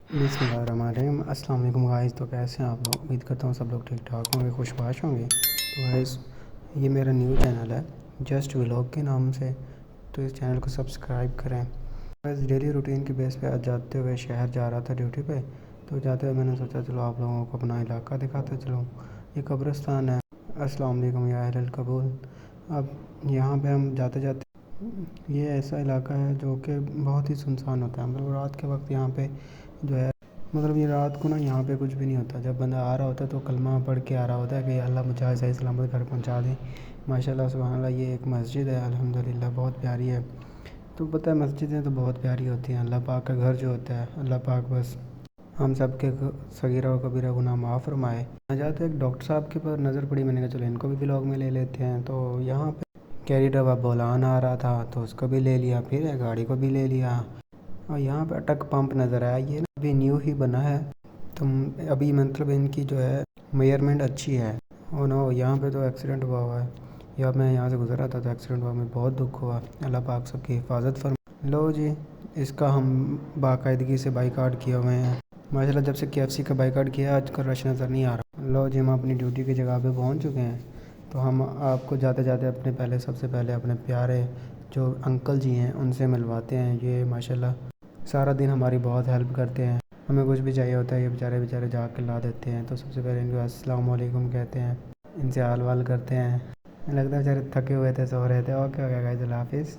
बिस्मिल्लाहिर्रहमानिर्रहीम। अस्सलाम वालेकुम गाइस। तो कैसे हैं आप लोग? उम्मीद करता हूँ सब लोग ठीक ठाक होंगे, खुशबाश होंगे। तो गाइस, ये मेरा न्यू चैनल है जस्ट व्लॉग के नाम से, तो इस चैनल को सब्सक्राइब करें। गाइस, डेली रूटीन की बेस पे आज जाते हुए शहर जा रहा था ड्यूटी पे, तो जाते हुए मैंने सोचा चलो आप लोगों को अपना इलाका दिखाते चलूँ। ये कब्रिस्तान है। अस्सलाम वालेकुम या अहलल कबूल। अब यहाँ पे हम जाते जाते, ये ऐसा इलाका है जो कि बहुत ही सुनसान होता है। मतलब रात के वक्त यहाँ पे जो है, मतलब ये रात को ना यहाँ पे कुछ भी नहीं होता। जब बंदा आ रहा होता है तो कलमा पढ़ के आ रहा होता है कि अल्लाह मुझे सही सलामत घर पहुँचा दे। माशाल्लाह सुभान अल्लाह। ये एक मस्जिद है, अल्हम्दुलिल्लाह बहुत प्यारी है। तो पता है मस्जिदें तो बहुत प्यारी होती हैं। अल्लाह पाक का घर जो होता है, अल्लाह पाक बस हम सब के सगीरा और कबीरा गुनाह माफ़ फरमाए। आ जाते एक डॉक्टर साहब के पर नज़र पड़ी, मैंने कहा चलो इनको भी ब्लॉग में ले लेते हैं। तो यहाँ पे कैरी डब्बा बोलान आ रहा था तो उसको भी ले लिया, फिर गाड़ी को भी ले लिया। और यहाँ पे अटक पंप नज़र आया। ये ना अभी न्यू ही बना है, तो अभी मतलब इनकी जो है मेजरमेंट अच्छी है। और नो यहाँ पे तो एक्सीडेंट हुआ है, या मैं यहाँ से गुजर रहा था तो एक्सीडेंट हुआ, मुझे बहुत दुख हुआ। अल्लाह पाक सबकी हिफाजत फरमा। लो जी, इसका हम बाकायदगी से बाइकाट किए हुए हैं। माशाल्लाह जब से KFC का बाइकाट किया आजकल रश नज़र नहीं आ रहा। लो जी, हम अपनी ड्यूटी की जगह पे पहुँच चुके हैं। तो हम आपको जाते जाते सबसे पहले अपने प्यारे जो अंकल जी हैं उनसे मिलवाते हैं। ये माशाल्लाह सारा दिन हमारी बहुत हेल्प करते हैं। हमें कुछ भी चाहिए होता है ये बेचारे बेचारे जाके ला देते हैं। तो सबसे पहले इनको अस्सलाम वालेकुम कहते हैं, इनसे हाल वाल करते हैं। लगता है बेचारे थके हुए थे, सो रहे थे। ओके ओके गाइस, अल्लाह हाफिज़।